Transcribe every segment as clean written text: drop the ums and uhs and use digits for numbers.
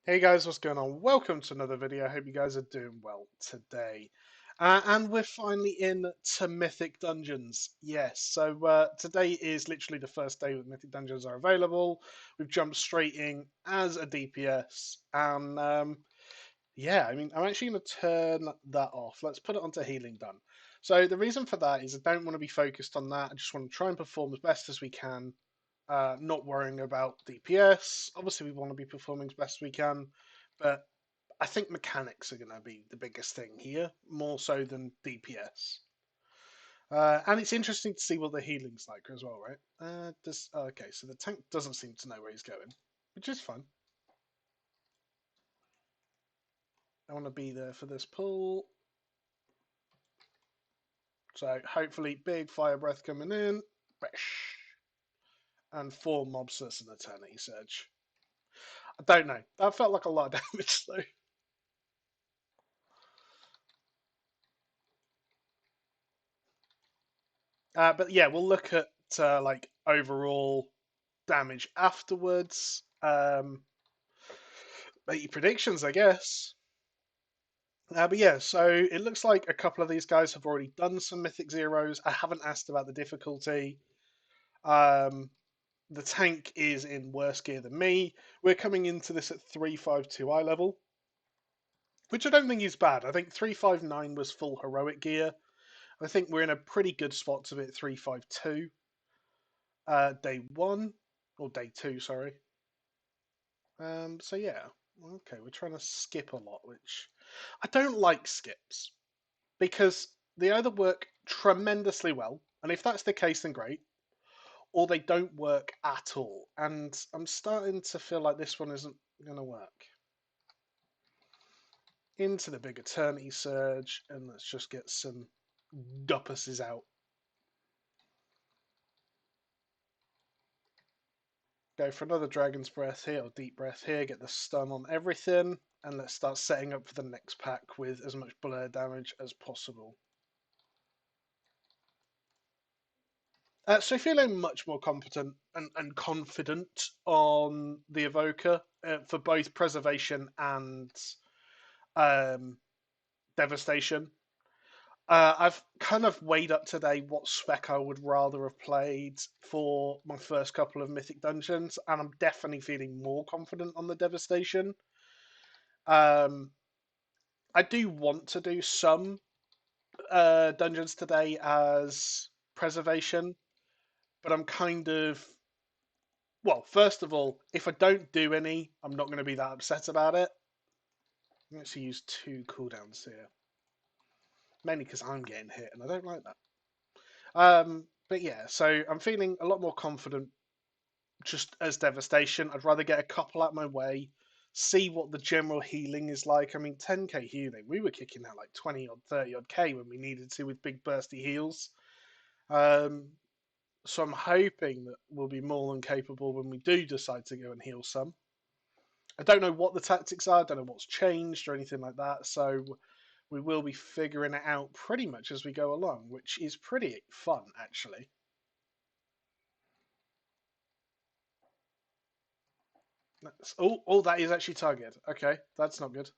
Hey guys, what's going on? Welcome to another video. I hope you guys are doing well today. And we're finally in to Mythic Dungeons. Yes, so today is literally the first day that Mythic Dungeons are available. We've jumped straight in as a DPS. And yeah, I mean, I'm actually going to turn that off. Let's put it onto Healing Done. So the reason for that is I don't want to be focused on that. I just want to try and perform as best as we can, not worrying about DPS. Obviously, we want to be performing as best we can, but I think mechanics are going to be the biggest thing here, more so than DPS. And it's interesting to see what the healing's like as well, right? Okay, so the tank doesn't seem to know where he's going, which is fun. I want to be there for this pull. So hopefully, big fire breath coming in. Bash. And 4 mobs as an eternity surge. I don't know. That felt like a lot of damage though. But yeah, we'll look at like overall damage afterwards. Make your predictions, I guess. But yeah, so it looks like a couple of these guys have already done some Mythic Zeros. I haven't asked about the difficulty. Um, the tank is in worse gear than me. We're coming into this at 352 eye level, which I don't think is bad. I think 359 was full heroic gear. I think we're in a pretty good spot to be at 352. Day 1, or day 2, sorry. So yeah, okay, we're trying to skip a lot, which I don't like skips because they either work tremendously well, and if that's the case, then great, or they don't work at all. And I'm starting to feel like this one isn't going to work. Into the big Eternity Surge, and let's just get some duppuses out. Go for another Dragon's Breath here, or Deep Breath here, get the stun on everything, and let's start setting up for the next pack with as much blur damage as possible. So feeling much more competent and confident on the Evoker for both Preservation and um, Devastation. I've kind of weighed up today what spec I would rather have played for my first couple of Mythic Dungeons, and I'm definitely feeling more confident on the Devastation. Um, I do want to do some dungeons today as Preservation, but I'm kind of well, first of all, if I don't do any, I'm not going to be that upset about it. I'm actually use 2 cooldowns here, mainly because I'm getting hit, and I don't like that. But yeah, so I'm feeling a lot more confident just as Devastation. I'd rather get a couple out my way, see what the general healing is like. I mean, 10k healing, we were kicking out like 20 odd, 30 odd k when we needed to with big bursty heals. Um, so I'm hoping that we'll be more than capable when we do decide to go and heal some. I don't know what the tactics are, I don't know what's changed or anything like that, so we will be figuring it out pretty much as we go along, which is pretty fun, actually. Oh, that is actually targeted. Okay, that's not good.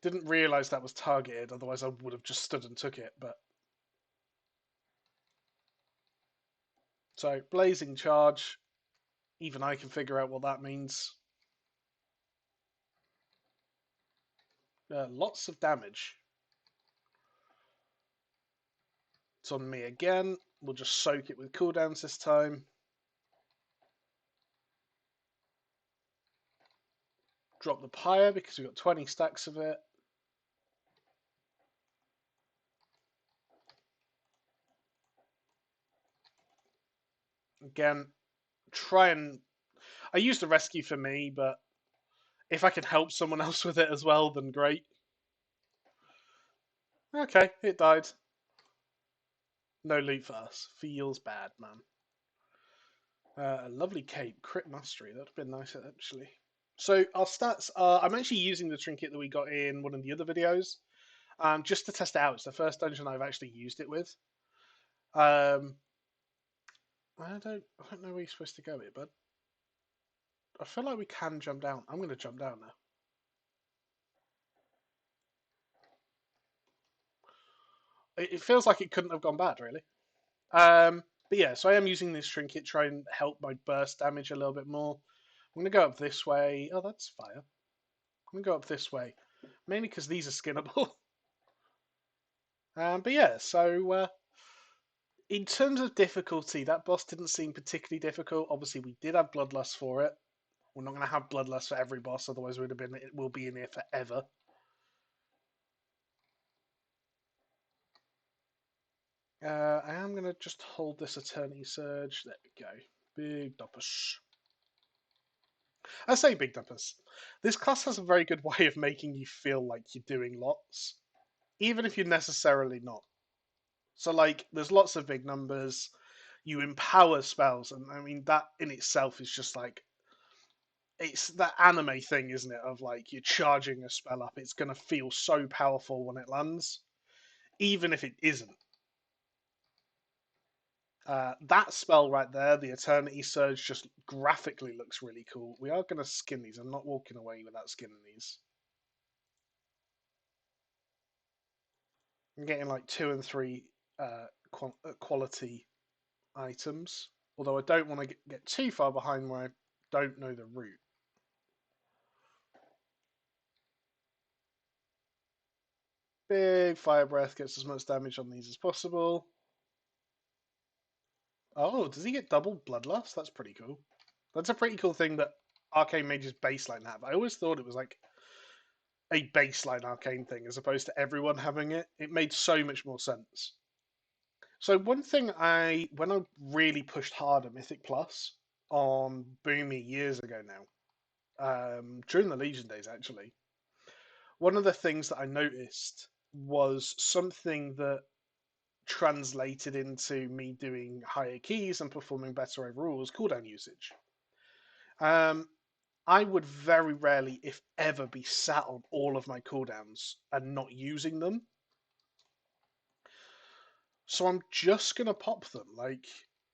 Didn't realise that was targeted, otherwise I would have just stood and took it, but... So, Blazing Charge. Even I can figure out what that means. Lots of damage. It's on me again. We'll just soak it with cooldowns this time. Drop the pyre because we've got 20 stacks of it. Again, try and... I used the rescue for me, but if I can help someone else with it as well, then great. Okay, it died. No loot for us. Feels bad, man. A lovely cape, crit mastery. That'd have been nice, actually. So our stats are... I'm actually using the trinket that we got in one of the other videos, just to test it out. It's the first dungeon I've actually used it with. I don't know where you're supposed to go here, bud. I feel like we can jump down. I'm going to jump down now. It feels like it couldn't have gone bad, really. But yeah, so I am using this trinket to try and help my burst damage a little bit more. I'm going to go up this way. Oh, that's fire. I'm going to go up this way. Mainly because these are skinnable. But yeah, so in terms of difficulty, that boss didn't seem particularly difficult. Obviously, we did have Bloodlust for it. We're not going to have Bloodlust for every boss, otherwise it will be in here forever. I am going to just hold this Eternity Surge. There we go. Big dumpus. I say big dumpus. This class has a very good way of making you feel like you're doing lots, even if you're necessarily not. So, like, there's lots of big numbers. You empower spells, and I mean, that in itself is just like, it's that anime thing, isn't it? Of like, you're charging a spell up. It's going to feel so powerful when it lands, even if it isn't. That spell right there, the Eternity Surge, just graphically looks really cool. We are going to skin these. I'm not walking away without skinning these. I'm getting like 2 and 3 quality items. Although I don't want to get too far behind where I don't know the route. Big Fire Breath gets as much damage on these as possible. Oh, does he get double Bloodlust? That's pretty cool. That's a pretty cool thing that Arcane Mage's baseline have. I always thought it was like a baseline Arcane thing as opposed to everyone having it. It made so much more sense. So one thing when I really pushed hard at Mythic Plus on Boomy years ago now, during the Legion days actually, one of the things that I noticed was something that translated into me doing higher keys and performing better overall was cooldown usage. I would very rarely, if ever, be sat on all of my cooldowns and not using them. So I'm just going to pop them. Like,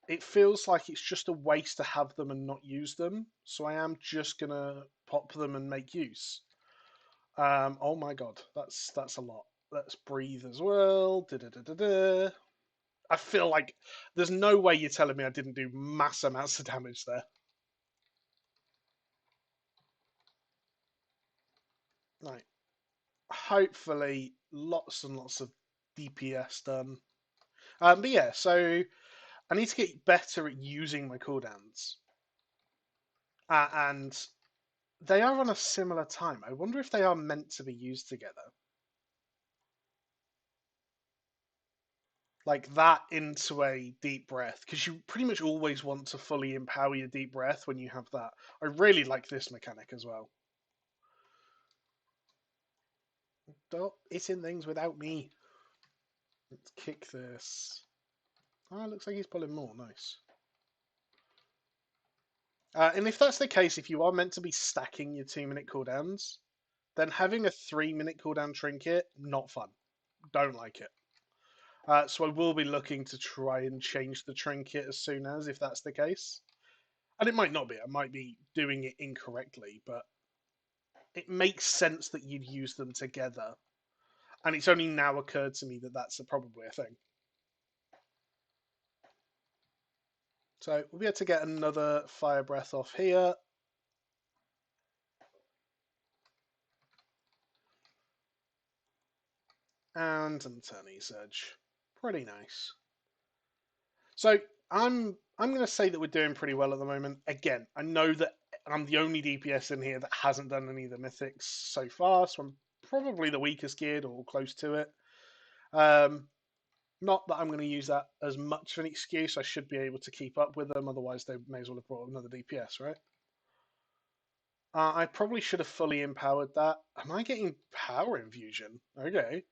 it feels like it's just a waste to have them and not use them. So I am just going to pop them and make use. Oh my god, that's a lot. Let's breathe as well. Da-da-da-da-da. I feel like there's no way you're telling me I didn't do mass amounts of damage there. Right. Hopefully, lots and lots of DPS done. But yeah, so I need to get better at using my cooldowns. And they are on a similar time. I wonder if they are meant to be used together. Like that into a deep breath, because you pretty much always want to fully empower your deep breath when you have that. I really like this mechanic as well. Stop hitting things without me. Let's kick this. Oh, it looks like he's pulling more. Nice. And if that's the case, if you are meant to be stacking your 2-minute cooldowns, then having a 3-minute cooldown trinket, not fun. Don't like it. So I will be looking to try and change the trinket as soon as, if that's the case. And it might not be. I might be doing it incorrectly, but it makes sense that you'd use them together. And it's only now occurred to me that that's probably a thing. So we'll be able to get another fire breath off here. And an Eternity Surge. Pretty nice. So I'm going to say that we're doing pretty well at the moment. Again, I know that I'm the only DPS in here that hasn't done any of the mythics so far, so I'm probably the weakest geared or close to it. Not that I'm going to use that as much of an excuse. I should be able to keep up with them. Otherwise, they may as well have brought another DPS, right? I probably should have fully empowered that. Am I getting power infusion? Okay.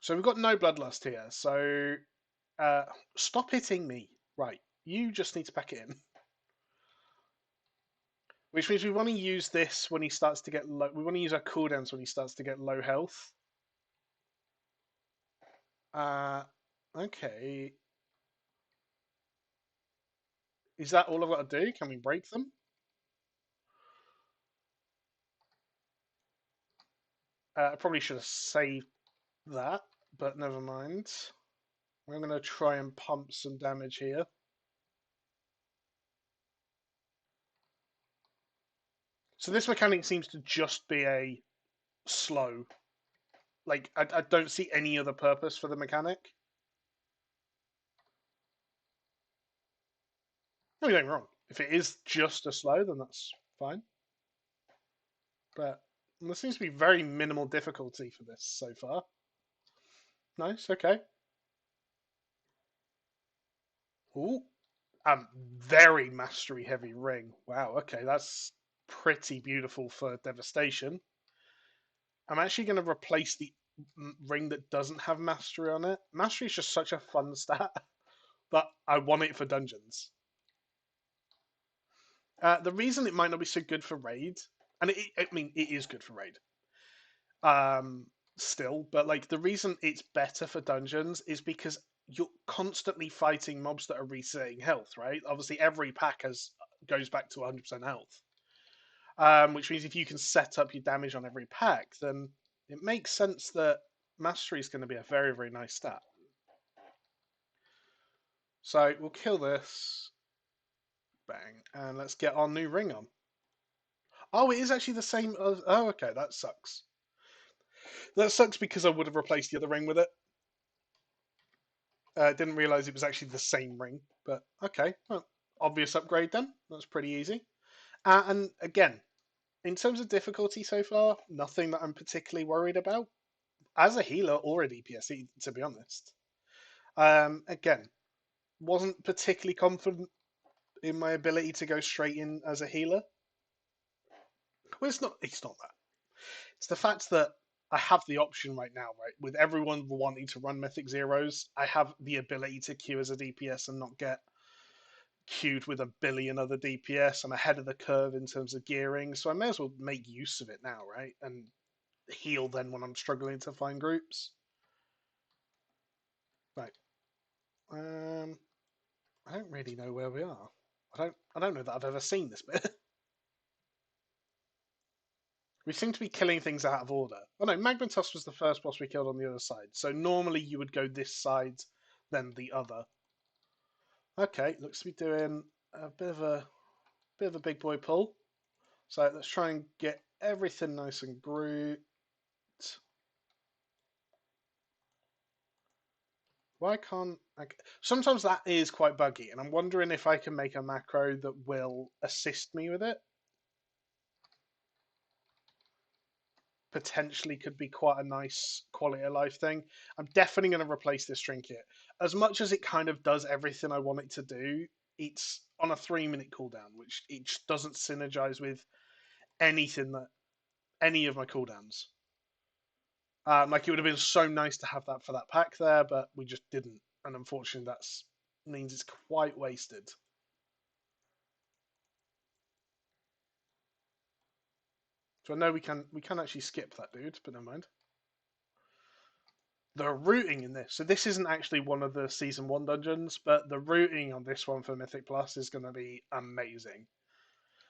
So we've got no bloodlust here. So stop hitting me. Right. You just need to pack it in. Which means we want to use this when he starts to get low. We want to use our cooldowns when he starts to get low health. Okay. Is that all I've got to do? Can we break them? I probably should have saved that, but never mind. I'm going to try and pump some damage here. So this mechanic seems to just be a slow. Like, I don't see any other purpose for the mechanic. No, you're wrong. If it is just a slow, then that's fine. But there seems to be very minimal difficulty for this so far. Nice, okay. Ooh, very mastery heavy ring. Wow, okay, that's pretty beautiful for Devastation. I'm actually going to replace the ring that doesn't have mastery on it. Mastery is just such a fun stat, but I want it for dungeons. The reason it might not be so good for raid, and I mean it is good for raid, um, still, but like the reason it's better for dungeons is because you're constantly fighting mobs that are resetting health, right? Obviously, every pack goes back to 100% health, which means if you can set up your damage on every pack, then it makes sense that mastery is going to be a very, very nice stat. So we'll kill this. Bang. And let's get our new ring on. Oh, it is actually the same as... Oh, okay, that sucks. That sucks because I would have replaced the other ring with it. Didn't realise it was actually the same ring. But, okay. Well, obvious upgrade then. That's pretty easy. And again, in terms of difficulty so far, nothing that I'm particularly worried about. As a healer or a DPS, to be honest. Again, wasn't particularly confident in my ability to go straight in as a healer. Well, it's not. It's not that. It's the fact that I have the option right now, right? With everyone wanting to run Mythic Zeros, I have the ability to queue as a DPS and not get queued with a billion other DPS. I'm ahead of the curve in terms of gearing, so I may as well make use of it now, right? And heal then when I'm struggling to find groups. Right. I don't really know where we are. I don't know that I've ever seen this bit. We seem to be killing things out of order. Oh no, Magmatos was the first boss we killed on the other side. So normally you would go this side, then the other. Okay, looks to be doing a bit of a big boy pull. So let's try and get everything nice and grouped. Why can't I... Sometimes that is quite buggy, and I'm wondering if I can make a macro that will assist me with it. Potentially could be quite a nice quality of life thing. I'm definitely going to replace this trinket. As much as it kind of does everything I want it to do, it's on a 3-minute cooldown, which it just doesn't synergize with anything that any of my cooldowns. Like it would have been so nice to have that for that pack there, but we just didn't, and unfortunately, that means it's quite wasted. So I know we can actually skip that dude, but never mind. The routing in this, so this isn't actually one of the season 1 dungeons, but the routing on this one for Mythic Plus is going to be amazing.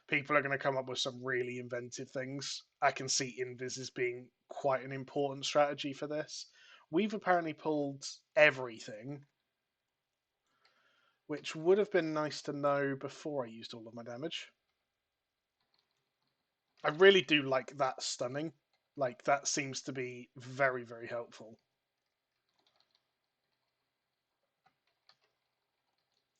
People are going to come up with some really inventive things. I can see Invis as being quite an important strategy for this. We've apparently pulled everything, which would have been nice to know before I used all of my damage. I really do like that stunning. Like, that seems to be very, very helpful.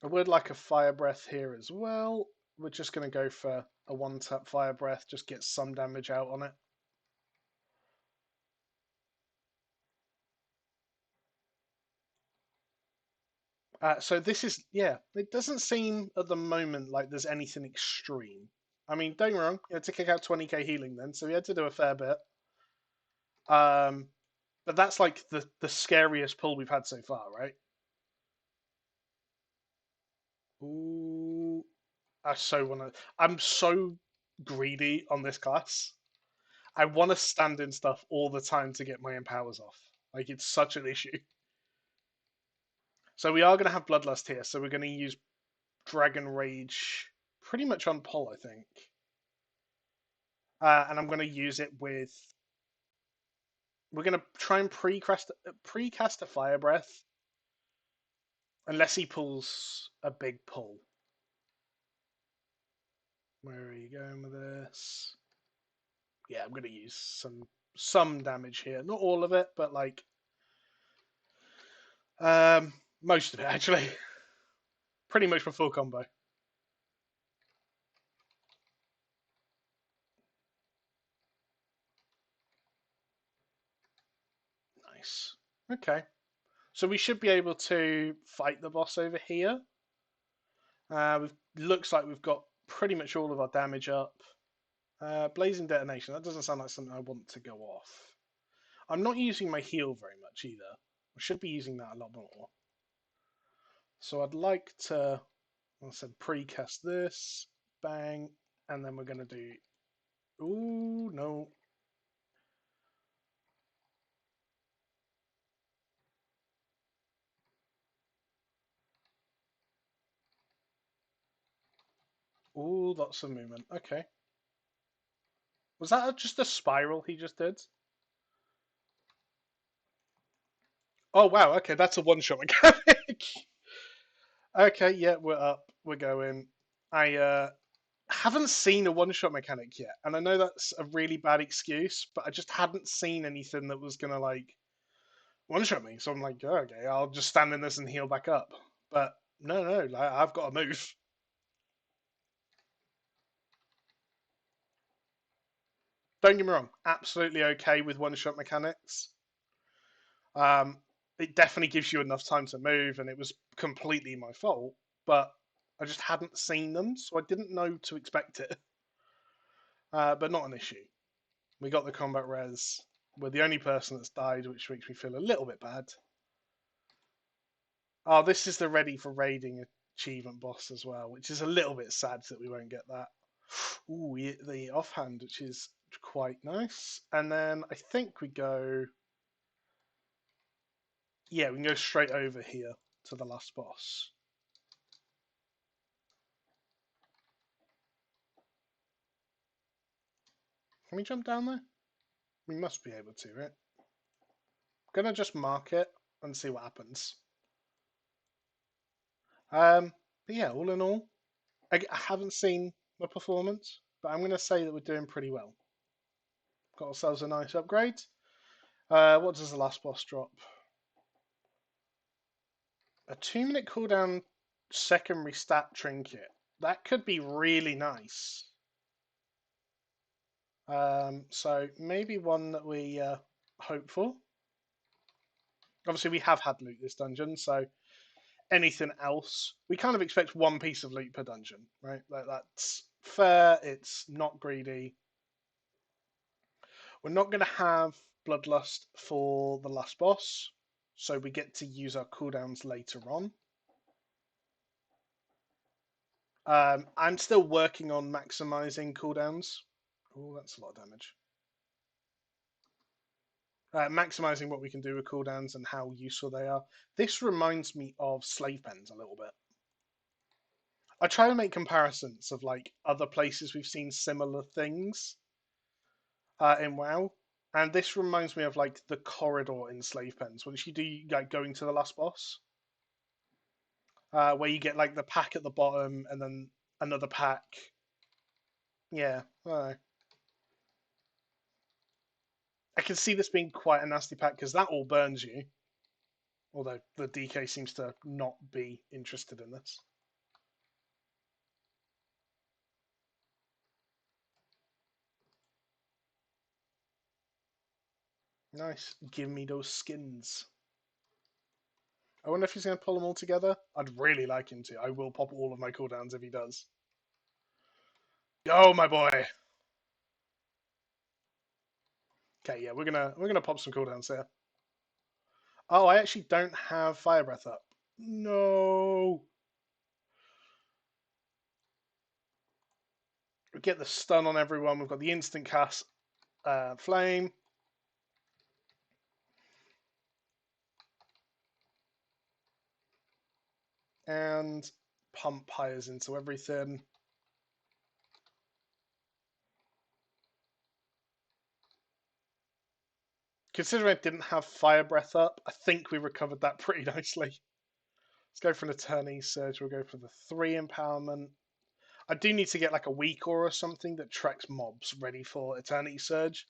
I would like a fire breath here as well. We're just going to go for a 1-tap fire breath, just get some damage out on it. So this is, yeah, it doesn't seem at the moment like there's anything extreme. I mean, don't get me wrong, you had to kick out 20k healing then, so we had to do a fair bit. But that's like the scariest pull we've had so far, right? Ooh, I so want to. I'm so greedy on this class. I want to stand in stuff all the time to get my empowers off. Like, it's such an issue. So we are going to have Bloodlust here, so we're going to use Dragon Rage pretty much on pull, I think. And I'm going to use it with. We're going to try and precast a Fire Breath, unless he pulls a big pull. Where are you going with this? Yeah, I'm going to use some damage here. Not all of it, but like most of it actually. Pretty much for full combo. Nice. Okay. So we should be able to fight the boss over here. Looks like we've got pretty much all of our damage up. Blazing Detonation. That doesn't sound like something I want to go off. I'm not using my heal very much either. I should be using that a lot more. So I'd like to, like I said, precast this. Bang. And then we're going to do... Ooh, no. Ooh, lots of movement. Okay. Was that just a spiral he just did? Oh, wow. Okay, that's a one-shot mechanic. Okay, yeah, we're up. We're going. I haven't seen a one-shot mechanic yet, and I know that's a really bad excuse, but I just hadn't seen anything that was going to, like, one-shot me. So I'm like, oh, okay, I'll just stand in this and heal back up. But no, like, I've got to move. Don't get me wrong, absolutely okay with one-shot mechanics. It definitely gives you enough time to move, and it was completely my fault. But I just hadn't seen them, so I didn't know to expect it. But not an issue. We got the combat res. We're the only person that's died, which makes me feel a little bit bad. Oh, this is the ready for raiding achievement boss as well, which is a little bit sad that we won't get that. Ooh, the offhand, which is quite nice. And then I think we go... Yeah, we can go straight over here to the last boss. Can we jump down there? We must be able to, right? I'm gonna just mark it and see what happens. But yeah, all in all, I haven't seen the performance, but I'm gonna say that we're doing pretty well. Got ourselves a nice upgrade. What does the last boss drop? A 2-minute cooldown secondary stat trinket. That could be really nice. So maybe one that we hope for. Obviously, we have had loot this dungeon, so anything else, we kind of expect one piece of loot per dungeon, right? That's fair. It's not greedy. We're not going to have Bloodlust for the last boss, so we get to use our cooldowns later on. I'm still working on maximizing cooldowns. Oh, that's a lot of damage. Maximizing what we can do with cooldowns and how useful they are. This reminds me of slave pens a little bit. I try to make comparisons of like other places we've seen similar things in WoW, and this reminds me of like the corridor in slave pens. Once you do like going to the last boss, where you get like the pack at the bottom and then another pack. Yeah, I can see this being quite a nasty pack because that all burns you. Although the DK seems to not be interested in this. Nice. Give me those skins. I wonder if he's going to pull them all together. I'd really like him to. I will pop all of my cooldowns if he does. Go, my boy. Okay, yeah, we're gonna pop some cooldowns here. Oh, I actually don't have Fire Breath up. No. We get the stun on everyone. We've got the instant cast flame. And pump hires into everything. Considering I didn't have Fire Breath up, I think we recovered that pretty nicely. Let's go for an Eternity Surge. We'll go for the 3 Empowerment. I do need to get like a weak aura or something that tracks mobs ready for Eternity Surge.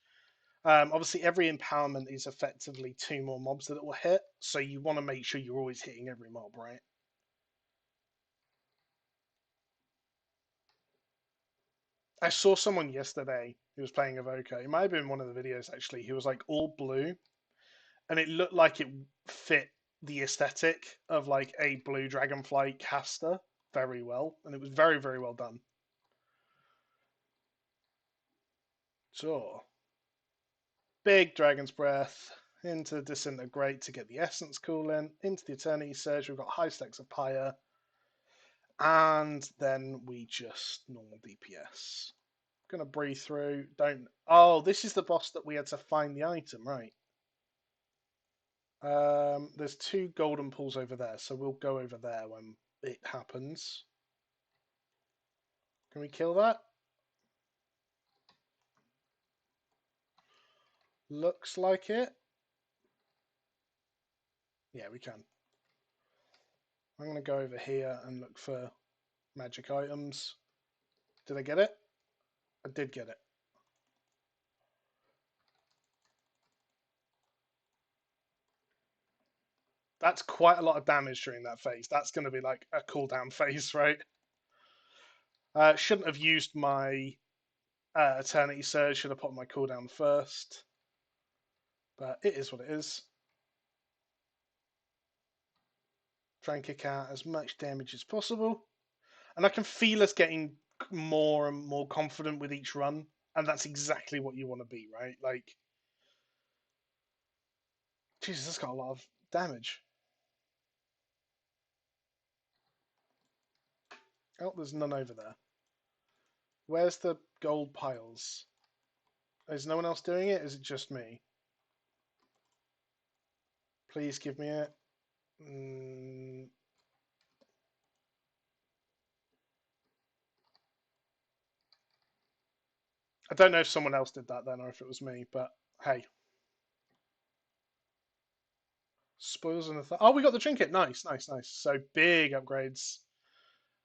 Obviously, every empowerment is effectively 2 more mobs that it will hit, so you want to make sure you're always hitting every mob, right? I saw someone yesterday who was playing Evoker. It might have been one of the videos actually. He was like all blue, and it looked like it fit the aesthetic of like a blue dragonfly caster very well, and it was very, very well done. So, big Dragon's Breath into the Disintegrate to get the Essence cooling, into the Eternity Surge. We've got high stacks of Pyre, and then we just normal DPS. Gonna breathe through. Don't. Oh, this is the boss that we had to find the item, right? There's 2 golden pools over there, so we'll go over there when it happens. Can we kill that? Looks like it. Yeah, we can. I'm going to go over here and look for magic items. Did I get it? I did get it. That's quite a lot of damage during that phase. That's going to be like a cooldown phase, right? Shouldn't have used my Eternity Surge. Should have put my cooldown first. But it is what it is. Try and kick out as much damage as possible. And I can feel us getting more and more confident with each run. And that's exactly what you want to be, right? Like, Jesus, that's got a lot of damage. Oh, there's none over there. Where's the gold piles? Is no one else doing it? Is it just me? Please give me it. I don't know if someone else did that then or if it was me, but hey. Spoils and oh, we got the trinket. Nice, nice, nice. So big upgrades.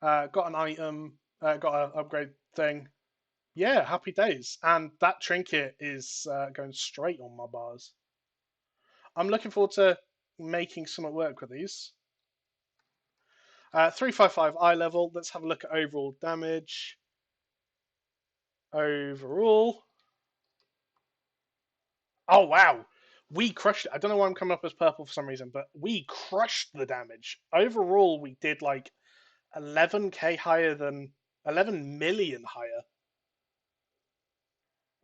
Got an item. Got an upgrade thing. Yeah, happy days. And that trinket is going straight on my bars. I'm looking forward to making some work with these. 355 eye level. Let's have a look at overall damage. Overall. Oh, wow. We crushed it. I don't know why I'm coming up as purple for some reason, but we crushed the damage. Overall, we did like 11k higher than 11 million higher.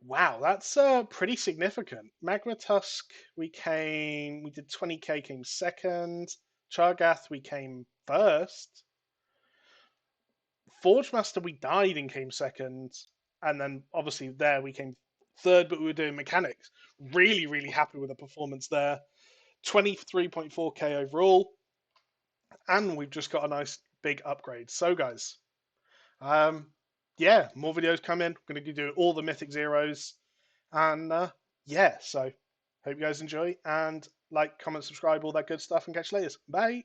Wow, that's pretty significant. Magma Tusk, we did 20k, came second. Chargath, we came first. Forge Master, we died and came second. And then obviously there we came third, but we were doing mechanics. Really, really happy with the performance there. 23.4k overall. And we've just got a nice big upgrade. So, guys, yeah, more videos coming. We're going to be doing all the Mythic Zeros. And yeah, so hope you guys enjoy and like, comment, subscribe, all that good stuff, and catch you later. Bye.